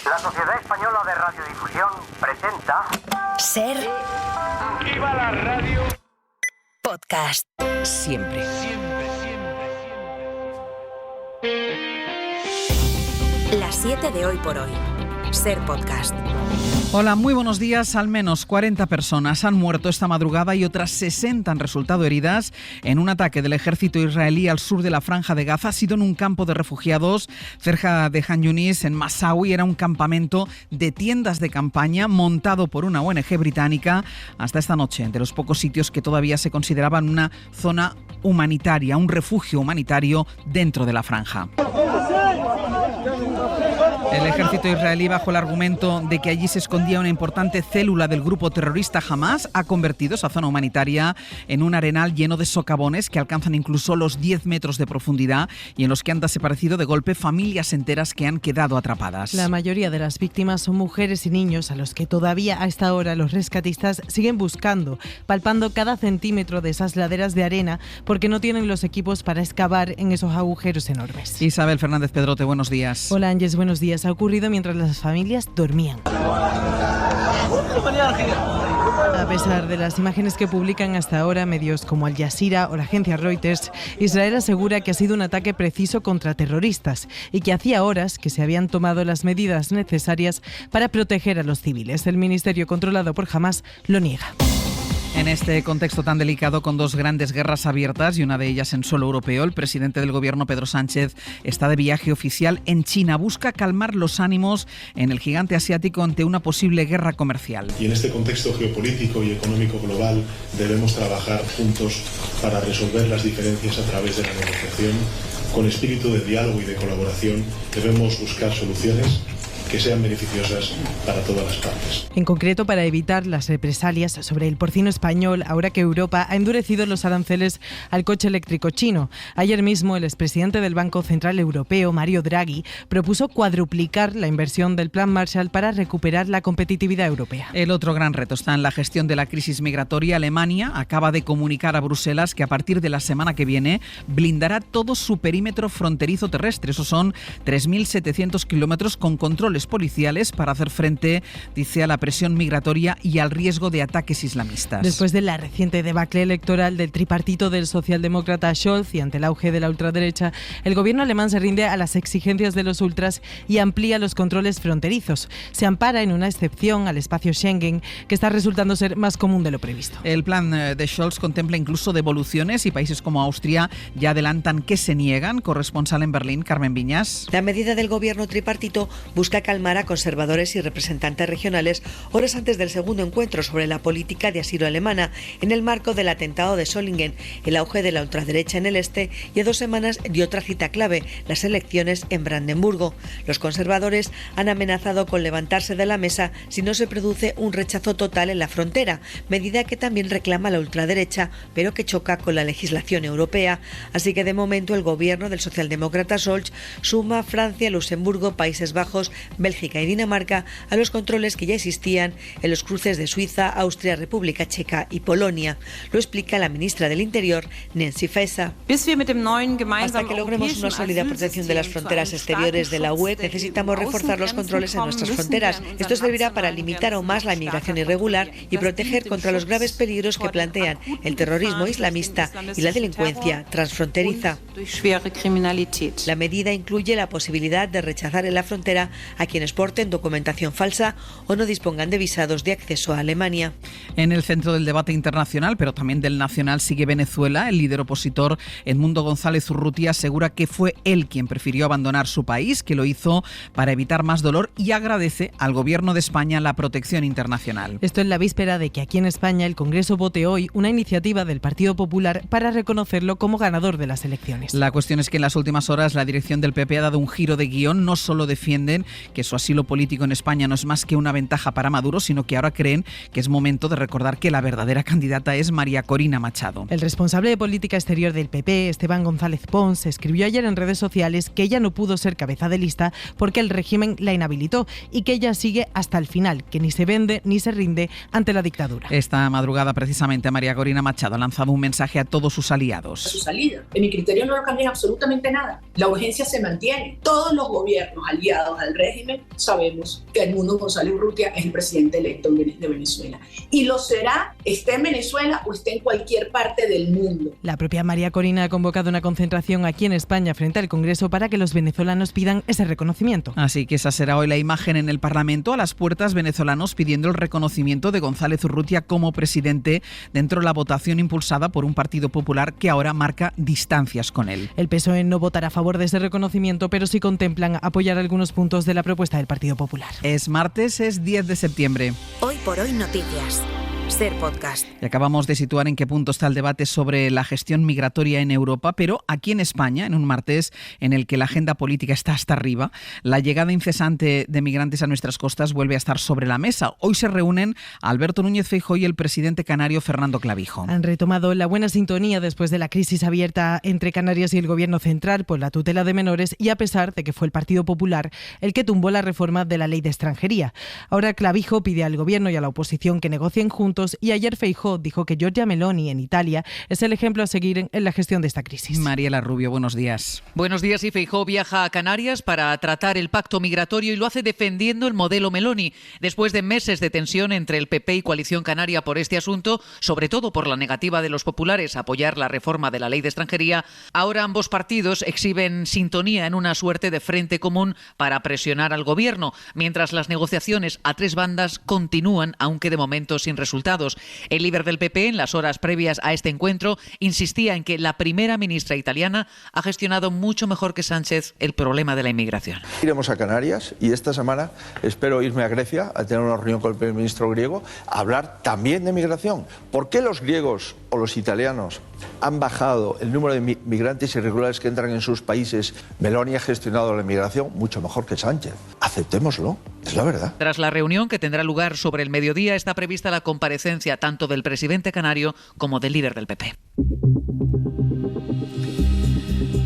La Sociedad Española de Radiodifusión presenta... Ser... ¡Viva la radio! Podcast. Siempre. Las 7 de hoy por hoy. Ser Podcast. Hola, muy buenos días. Al menos 40 personas han muerto esta madrugada y otras 60 han resultado heridas en un ataque del ejército israelí al sur de la Franja de Gaza. Ha sido en un campo de refugiados cerca de Han Yunis, en Masawi. Era un campamento de tiendas de campaña montado por una ONG británica hasta esta noche, de los pocos sitios que todavía se consideraban una zona humanitaria, un refugio humanitario dentro de la franja. El ejército israelí, bajo el argumento de que allí se escondía una importante célula del grupo terrorista Hamas, ha convertido esa zona humanitaria en un arenal lleno de socavones que alcanzan incluso los 10 metros de profundidad y en los que han desaparecido de golpe familias enteras que han quedado atrapadas. La mayoría de las víctimas son mujeres y niños a los que todavía a esta hora los rescatistas siguen buscando, palpando cada centímetro de esas laderas de arena porque no tienen los equipos para excavar en esos agujeros enormes. Isabel Fernández Pedrote, buenos días. Hola Ángeles, buenos días. Ha ocurrido mientras las familias dormían. A pesar de las imágenes que publican hasta ahora medios como Al Jazeera o la agencia Reuters, Israel asegura que ha sido un ataque preciso contra terroristas y que hacía horas que se habían tomado las medidas necesarias para proteger a los civiles. El ministerio controlado por Hamas lo niega. En este contexto tan delicado, con dos grandes guerras abiertas y una de ellas en suelo europeo, el presidente del gobierno, Pedro Sánchez, está de viaje oficial en China. Busca calmar los ánimos en el gigante asiático ante una posible guerra comercial. Y en este contexto geopolítico y económico global debemos trabajar juntos para resolver las diferencias a través de la negociación. Con espíritu de diálogo y de colaboración debemos buscar soluciones que sean beneficiosas para todas las partes. En concreto, para evitar las represalias sobre el porcino español, ahora que Europa ha endurecido los aranceles al coche eléctrico chino. Ayer mismo, el expresidente del Banco Central Europeo, Mario Draghi, propuso cuadruplicar la inversión del Plan Marshall para recuperar la competitividad europea. El otro gran reto está en la gestión de la crisis migratoria. Alemania acaba de comunicar a Bruselas que a partir de la semana que viene blindará todo su perímetro fronterizo terrestre. Esos son 3.700 kilómetros con controles policiales para hacer frente, dice, a la presión migratoria y al riesgo de ataques islamistas. Después de la reciente debacle electoral del tripartito del socialdemócrata Scholz y ante el auge de la ultraderecha, el gobierno alemán se rinde a las exigencias de los ultras y amplía los controles fronterizos. Se ampara en una excepción al espacio Schengen, que está resultando ser más común de lo previsto. El plan de Scholz contempla incluso devoluciones y países como Austria ya adelantan que se niegan. Corresponsal en Berlín, Carmen Viñas. La medida del gobierno tripartito busca calmar a conservadores y representantes regionales horas antes del segundo encuentro sobre la política de asilo alemana, en el marco del atentado de Solingen, el auge de la ultraderecha en el este y a 2 semanas de otra cita clave, las elecciones en Brandenburgo. Los conservadores han amenazado con levantarse de la mesa si no se produce un rechazo total en la frontera, medida que también reclama la ultraderecha, pero que choca con la legislación europea. Así que de momento el gobierno del socialdemócrata Scholz suma Francia, Luxemburgo, Países Bajos, Bélgica y Dinamarca a los controles que ya existían en los cruces de Suiza, Austria, República Checa y Polonia. Lo explica la ministra del Interior, Nancy Faeser. Hasta que logremos una sólida protección de las fronteras exteriores de la UE, necesitamos reforzar los controles en nuestras fronteras. Esto servirá para limitar aún más la inmigración irregular y proteger contra los graves peligros que plantean el terrorismo islamista y la delincuencia transfronteriza. La medida incluye la posibilidad de rechazar en la frontera a quienes porten documentación falsa o no dispongan de visados de acceso a Alemania. En el centro del debate internacional, pero también del nacional, sigue Venezuela. El líder opositor Edmundo González Urrutia asegura que fue él quien prefirió abandonar su país, que lo hizo para evitar más dolor, y agradece al gobierno de España la protección internacional. Esto en la víspera de que aquí en España el Congreso vote hoy una iniciativa del Partido Popular para reconocerlo como ganador de las elecciones. La cuestión es que en las últimas horas la dirección del PP ha dado un giro de guión. No solo defienden que su asilo político en España no es más que una ventaja para Maduro, sino que ahora creen que es momento de recordar que la verdadera candidata es María Corina Machado. El responsable de política exterior del PP, Esteban González Pons, escribió ayer en redes sociales que ella no pudo ser cabeza de lista porque el régimen la inhabilitó y que ella sigue hasta el final, que ni se vende ni se rinde ante la dictadura. Esta madrugada, precisamente, María Corina Machado ha lanzado un mensaje a todos sus aliados. Su salida, en mi criterio, no lo cambia absolutamente nada. La urgencia se mantiene. Todos los gobiernos aliados al régimen régimen, sabemos que Edmundo González Urrutia es el presidente electo de Venezuela. Y lo será, esté en Venezuela o esté en cualquier parte del mundo. La propia María Corina ha convocado una concentración aquí en España frente al Congreso para que los venezolanos pidan ese reconocimiento. Así que esa será hoy la imagen en el Parlamento, a las puertas venezolanos pidiendo el reconocimiento de González Urrutia como presidente dentro de la votación impulsada por un Partido Popular que ahora marca distancias con él. El PSOE no votará a favor de ese reconocimiento, pero sí contemplan apoyar algunos puntos de la propuesta del Partido Popular. Es martes, es 10 de septiembre. Hoy por hoy noticias. Ser Podcast. Y acabamos de situar en qué punto está el debate sobre la gestión migratoria en Europa, pero aquí en España, en un martes en el que la agenda política está hasta arriba, la llegada incesante de migrantes a nuestras costas vuelve a estar sobre la mesa. Hoy se reúnen Alberto Núñez Feijóo y el presidente canario Fernando Clavijo. Han retomado la buena sintonía después de la crisis abierta entre Canarias y el Gobierno central por la tutela de menores y a pesar de que fue el Partido Popular el que tumbó la reforma de la ley de extranjería. Ahora Clavijo pide al Gobierno y a la oposición que negocien juntos y ayer Feijóo dijo que Giorgia Meloni en Italia es el ejemplo a seguir en la gestión de esta crisis. Mariela Rubio, buenos días. Buenos días. Y Feijóo viaja a Canarias para tratar el pacto migratorio y lo hace defendiendo el modelo Meloni. Después de meses de tensión entre el PP y Coalición Canaria por este asunto, sobre todo por la negativa de los populares a apoyar la reforma de la ley de extranjería, ahora ambos partidos exhiben sintonía en una suerte de frente común para presionar al gobierno, mientras las negociaciones a tres bandas continúan, aunque de momento sin resultados. El líder del PP, en las horas previas a este encuentro, insistía en que la primera ministra italiana ha gestionado mucho mejor que Sánchez el problema de la inmigración. Iremos a Canarias y esta semana espero irme a Grecia a tener una reunión con el primer ministro griego a hablar también de migración. ¿Por qué los griegos o los italianos han bajado el número de migrantes irregulares que entran en sus países? Meloni ha gestionado la inmigración mucho mejor que Sánchez. Aceptémoslo, es la verdad. Tras la reunión que tendrá lugar sobre el mediodía, está prevista la comparecencia tanto del presidente canario como del líder del PP.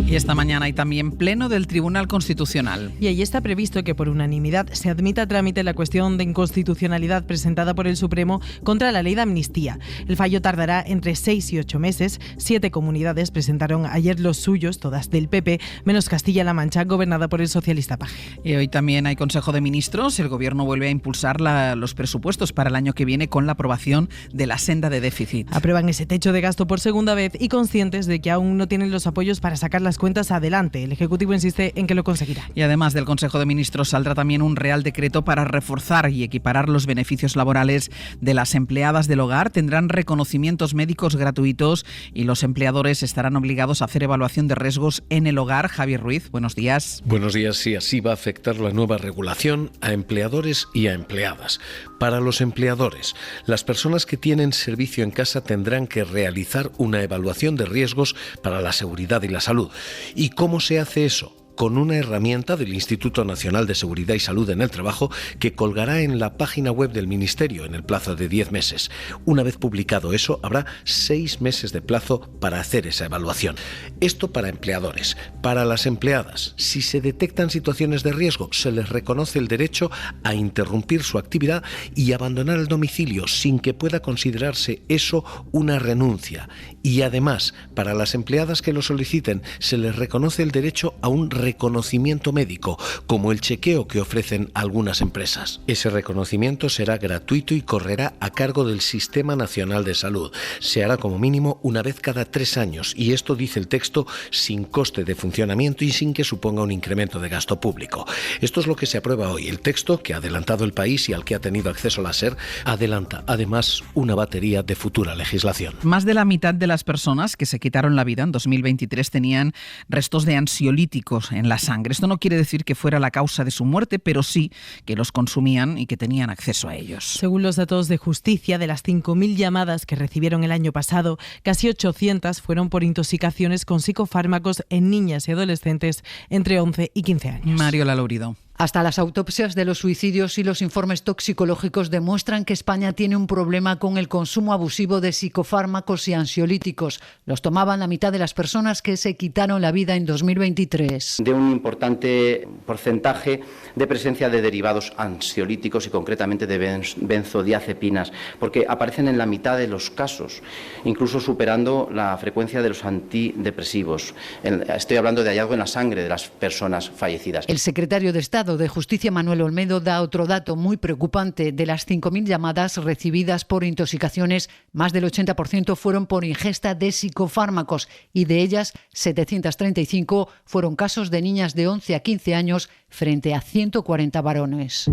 Y esta mañana hay también pleno del Tribunal Constitucional. Y ahí está previsto que por unanimidad se admita a trámite la cuestión de inconstitucionalidad presentada por el Supremo contra la ley de amnistía. El fallo tardará entre 6 y 8 meses. 7 comunidades presentaron ayer los suyos, todas del PP, menos Castilla-La Mancha, gobernada por el socialista Paje. Y hoy también hay Consejo de Ministros. El Gobierno vuelve a impulsar los presupuestos para el año que viene con la aprobación de la senda de déficit. Aprueban ese techo de gasto por segunda vez y conscientes de que aún no tienen los apoyos para sacar las cuentas adelante. El Ejecutivo insiste en que lo conseguirá. Y además del Consejo de Ministros saldrá también un Real Decreto para reforzar y equiparar los beneficios laborales de las empleadas del hogar. Tendrán reconocimientos médicos gratuitos y los empleadores estarán obligados a hacer evaluación de riesgos en el hogar. Javier Ruiz, buenos días. Buenos días. Sí, así va a afectar la nueva regulación a empleadores y a empleadas. Para los empleadores, las personas que tienen servicio en casa tendrán que realizar una evaluación de riesgos para la seguridad y la salud. ¿Y cómo se hace eso? Con una herramienta del Instituto Nacional de Seguridad y Salud en el Trabajo que colgará en la página web del Ministerio en el plazo de 10 meses. Una vez publicado eso, habrá 6 meses de plazo para hacer esa evaluación. Esto para empleadores. Para las empleadas, si se detectan situaciones de riesgo, se les reconoce el derecho a interrumpir su actividad y abandonar el domicilio sin que pueda considerarse eso una renuncia. Y además, para las empleadas que lo soliciten, se les reconoce el derecho a un reconocimiento médico, como el chequeo que ofrecen algunas empresas. Ese reconocimiento será gratuito y correrá a cargo del Sistema Nacional de Salud. Se hará como mínimo una vez cada 3 años y esto, dice el texto, sin coste de funcionamiento y sin que suponga un incremento de gasto público. Esto es lo que se aprueba hoy. El texto, que ha adelantado el país y al que ha tenido acceso la SER, adelanta además una batería de futura legislación. Más de la mitad de las personas que se quitaron la vida en 2023 tenían restos de ansiolíticos en la sangre. Esto no quiere decir que fuera la causa de su muerte, pero sí que los consumían y que tenían acceso a ellos. Según los datos de Justicia, de las 5.000 llamadas que recibieron el año pasado, casi 800 fueron por intoxicaciones con psicofármacos en niñas y adolescentes entre 11 y 15 años. Mario Lalaurido. Hasta las autopsias de los suicidios y los informes toxicológicos demuestran que España tiene un problema con el consumo abusivo de psicofármacos y ansiolíticos. Los tomaban la mitad de las personas que se quitaron la vida en 2023. De un importante porcentaje de presencia de derivados ansiolíticos y concretamente de benzodiazepinas, porque aparecen en la mitad de los casos, incluso superando la frecuencia de los antidepresivos. Estoy hablando de hallazgo en la sangre de las personas fallecidas. El secretario de Estado delegado de Justicia, Manuel Olmedo, da otro dato muy preocupante. De las 5.000 llamadas recibidas por intoxicaciones, más del 80% fueron por ingesta de psicofármacos y de ellas 735 fueron casos de niñas de 11 a 15 años frente a 140 varones.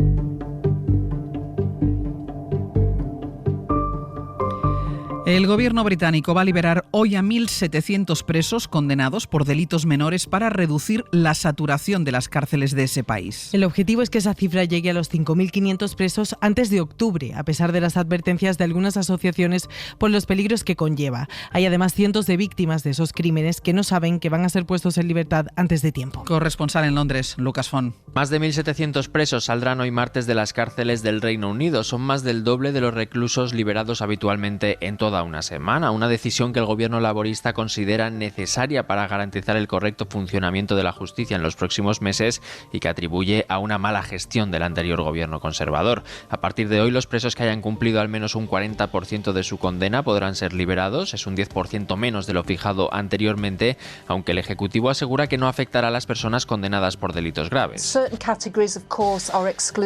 El gobierno británico va a liberar hoy a 1.700 presos condenados por delitos menores para reducir la saturación de las cárceles de ese país. El objetivo es que esa cifra llegue a los 5.500 presos antes de octubre, a pesar de las advertencias de algunas asociaciones por los peligros que conlleva. Hay además cientos de víctimas de esos crímenes que no saben que van a ser puestos en libertad antes de tiempo. Corresponsal en Londres, Lucas Font. Más de 1.700 presos saldrán hoy martes de las cárceles del Reino Unido. Son más del doble de los reclusos liberados habitualmente en toda una semana, una decisión que el gobierno laborista considera necesaria para garantizar el correcto funcionamiento de la justicia en los próximos meses y que atribuye a una mala gestión del anterior gobierno conservador. A partir de hoy, los presos que hayan cumplido al menos un 40% de su condena podrán ser liberados. Es un 10% menos de lo fijado anteriormente, aunque el Ejecutivo asegura que no afectará a las personas condenadas por delitos graves.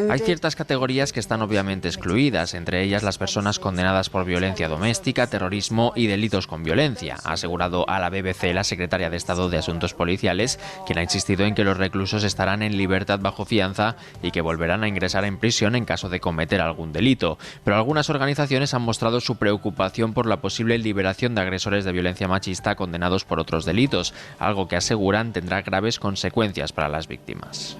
Hay ciertas categorías que están obviamente excluidas, entre ellas las personas condenadas por violencia doméstica, terrorismo y delitos con violencia, ha asegurado a la BBC la secretaria de Estado de Asuntos Policiales, quien ha insistido en que los reclusos estarán en libertad bajo fianza y que volverán a ingresar en prisión en caso de cometer algún delito. Pero algunas organizaciones han mostrado su preocupación por la posible liberación de agresores de violencia machista condenados por otros delitos, algo que aseguran tendrá graves consecuencias para las víctimas.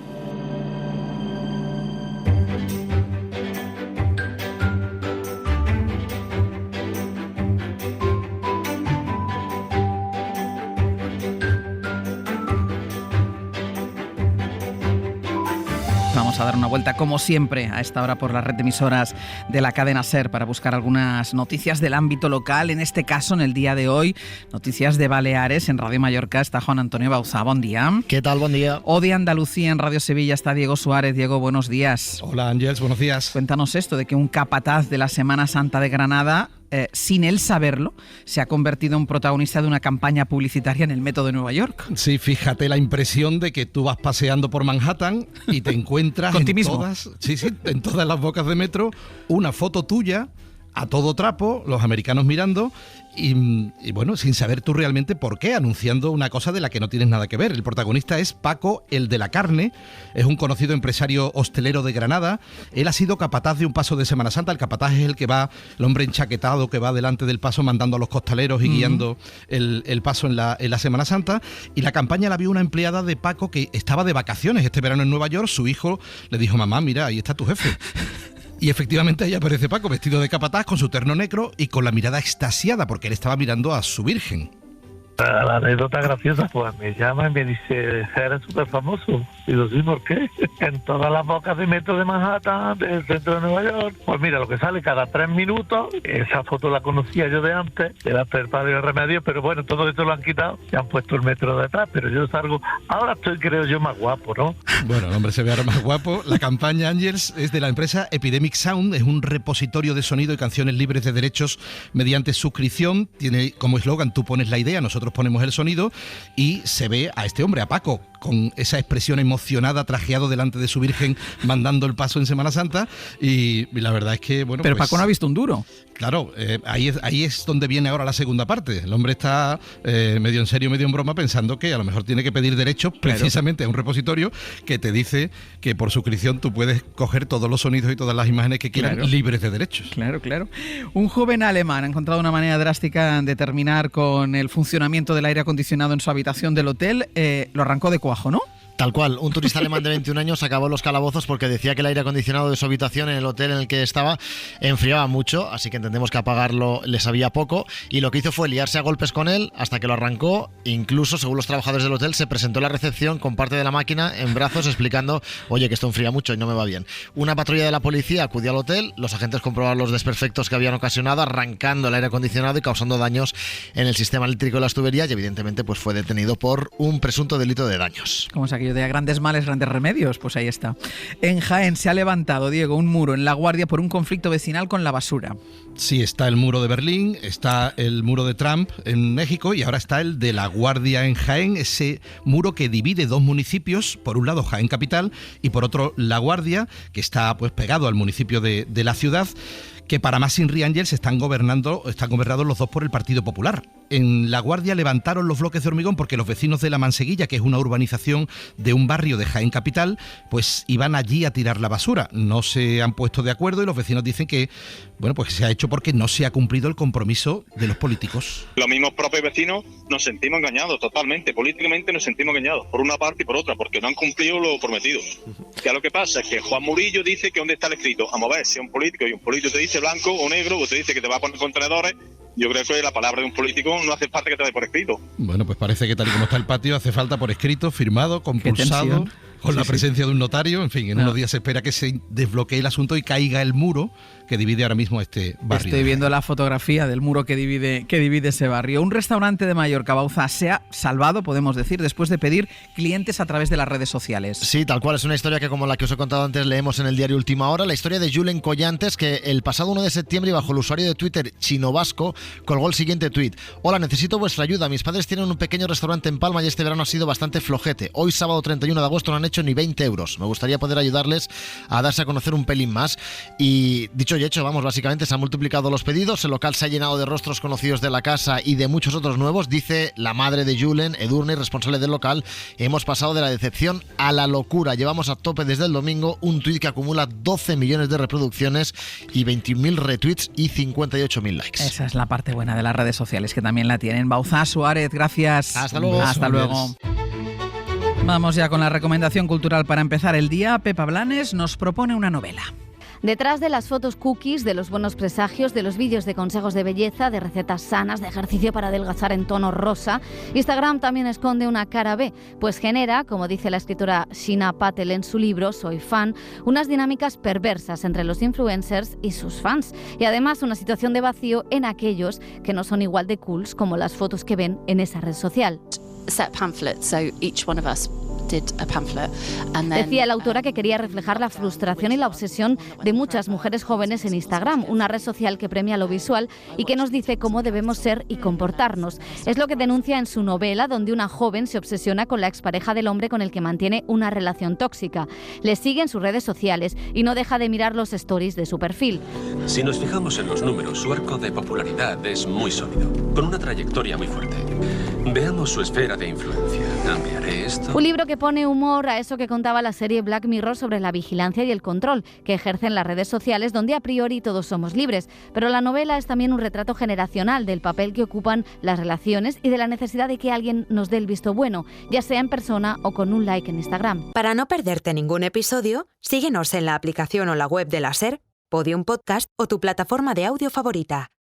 Vamos a dar una vuelta, como siempre, a esta hora por la red de emisoras de la cadena SER para buscar algunas noticias del ámbito local. En este caso, en el día de hoy, noticias de Baleares. En Radio Mallorca está Juan Antonio Bauzá. Buen día. ¿Qué tal? Buen día. O de Andalucía, en Radio Sevilla, está Diego Suárez. Diego, buenos días. Hola, Ángels, buenos días. Cuéntanos esto de que un capataz de la Semana Santa de Granada, sin él saberlo, se ha convertido en protagonista de una campaña publicitaria en el metro de Nueva York. Sí, fíjate la impresión de que tú vas paseando por Manhattan y te encuentras en todas las bocas de metro una foto tuya a todo trapo, los americanos mirando y bueno, sin saber tú realmente por qué, anunciando una cosa de la que no tienes nada que ver. El protagonista es Paco, el de la carne, es un conocido empresario hostelero de Granada. Él ha sido capataz de un paso de Semana Santa. El capataz es el que va, el hombre enchaquetado que va delante del paso mandando a los costaleros y guiando el paso en la Semana Santa. Y la campaña la vio una empleada de Paco que estaba de vacaciones este verano en Nueva York. Su hijo le dijo: mamá, mira, ahí está tu jefe. Y efectivamente ahí aparece Paco, vestido de capataz, con su terno negro y con la mirada extasiada, porque él estaba mirando a su virgen. La anécdota graciosa, pues me llama y me dice: eres súper famoso. Y digo: sí, ¿por qué? En todas las bocas de metro de Manhattan, del centro de Nueva York. Pues mira, lo que sale cada 3 minutos, esa foto la conocía yo de antes, era el padre de Remedio, pero bueno, todo esto lo han quitado y han puesto el metro detrás, pero yo salgo, ahora estoy, creo yo, más guapo, ¿no? Bueno, el hombre se ve ahora más guapo. La campaña, Ángels, es de la empresa Epidemic Sound, es un repositorio de sonido y canciones libres de derechos mediante suscripción. Tiene como eslogan: tú pones la idea, nosotros ponemos el sonido. Y se ve a este hombre, a Paco, con esa expresión emocionada, trajeado delante de su virgen, mandando el paso en Semana Santa. Y la verdad es que, bueno, pero pues, Paco no ha visto un duro. Claro, ahí es donde viene ahora la segunda parte. El hombre está medio en serio, medio en broma, pensando que a lo mejor tiene que pedir derechos precisamente a un repositorio que te dice que por suscripción tú puedes coger todos los sonidos y todas las imágenes que quieras, libres de derechos. Claro, claro. Un joven alemán ha encontrado una manera drástica de terminar con el funcionamiento del aire acondicionado en su habitación del hotel. Lo arrancó de cuajo, ¿no? Tal cual, un turista alemán de 21 años acabó en los calabozos porque decía que el aire acondicionado de su habitación en el hotel en el que estaba enfriaba mucho, así que entendemos que apagarlo le sabía poco, y lo que hizo fue liarse a golpes con él hasta que lo arrancó. Incluso, según los trabajadores del hotel, se presentó en la recepción con parte de la máquina en brazos explicando: oye, que esto enfría mucho y no me va bien. Una patrulla de la policía acudió al hotel, los agentes comprobaron los desperfectos que habían ocasionado, arrancando el aire acondicionado y causando daños en el sistema eléctrico de las tuberías, y evidentemente pues fue detenido por un presunto delito de daños. Como si aquello de a grandes males, grandes remedios, pues ahí está. En Jaén se ha levantado, Diego, un muro en La Guardia por un conflicto vecinal con la basura. Sí, está el muro de Berlín, está el muro de Trump en México y ahora está el de La Guardia en Jaén, ese muro que divide dos municipios, por un lado Jaén capital y por otro La Guardia, que está pues pegado al municipio de la ciudad, que para más Inri Ángels están gobernados los dos por el Partido Popular. En La Guardia levantaron los bloques de hormigón porque los vecinos de La Manseguilla, que es una urbanización de un barrio de Jaén capital, pues iban allí a tirar la basura. No se han puesto de acuerdo y los vecinos dicen que, bueno, pues se ha hecho porque no se ha cumplido el compromiso de los políticos. Los mismos propios vecinos nos sentimos engañados totalmente, políticamente nos sentimos engañados, por una parte y por otra, porque no han cumplido lo prometido. Ya lo que pasa es que Juan Murillo dice que ¿dónde está el escrito? Vamos a ver, si es un político y un político te dice blanco o negro, o te dice que te va a poner contenedores, yo creo que la palabra de un político no hace falta que te dé por escrito. Bueno, pues parece que tal y como está el patio hace falta por escrito, firmado, compulsado, con la presencia de un notario. En fin, en unos días se espera que se desbloquee el asunto y caiga el muro que divide ahora mismo este barrio. Estoy viendo la fotografía del muro que divide ese barrio. Un restaurante de Mallorca, Bauzá, se ha salvado, podemos decir, después de pedir clientes a través de las redes sociales. Sí, tal cual, es una historia que, como la que os he contado antes, leemos en el diario Última Hora, la historia de Julen Collantes, que el pasado 1 de septiembre, bajo el usuario de Twitter Chino Vasco, colgó el siguiente tuit: hola, necesito vuestra ayuda, mis padres tienen un pequeño restaurante en Palma y este verano ha sido bastante flojete. Hoy, sábado 31 de agosto, no han hecho ni 20 euros. Me gustaría poder ayudarles a darse a conocer un pelín más. Y dicho y hecho, vamos, básicamente se han multiplicado los pedidos, el local se ha llenado de rostros conocidos de la casa y de muchos otros nuevos. Dice la madre de Julen, Edurne, responsable del local: hemos pasado de la decepción a la locura. Llevamos a tope desde el domingo un tuit que acumula 12 millones de reproducciones y 21.000 retweets y 58.000 likes. Esa es la parte buena de las redes sociales, que también la tienen. Bauzá, Suárez, gracias. Hasta luego. Hasta luego. Vamos ya con la recomendación cultural para empezar el día. Pepa Blanes nos propone una novela. Detrás de las fotos cookies, de los buenos presagios, de los vídeos de consejos de belleza, de recetas sanas, de ejercicio para adelgazar en tono rosa, Instagram también esconde una cara B, pues genera, como dice la escritora Sheena Patel en su libro Soy Fan, unas dinámicas perversas entre los influencers y sus fans, y además una situación de vacío en aquellos que no son igual de cools como las fotos que ven en esa red social. Decía la autora que quería reflejar la frustración y la obsesión de muchas mujeres jóvenes en Instagram, una red social que premia lo visual y que nos dice cómo debemos ser y comportarnos. Es lo que denuncia en su novela, donde una joven se obsesiona con la expareja del hombre con el que mantiene una relación tóxica. Le sigue en sus redes sociales y no deja de mirar los stories de su perfil. Si nos fijamos en los números, su arco de popularidad es muy sólido, con una trayectoria muy fuerte. Veamos su esfera de influencia. ¿Cambiaré esto? Un libro que pone humor a eso que contaba la serie Black Mirror sobre la vigilancia y el control que ejercen las redes sociales, donde a priori todos somos libres. Pero la novela es también un retrato generacional del papel que ocupan las relaciones y de la necesidad de que alguien nos dé el visto bueno, ya sea en persona o con un like en Instagram. Para no perderte ningún episodio, síguenos en la aplicación o la web de la SER, Podium Podcast o tu plataforma de audio favorita.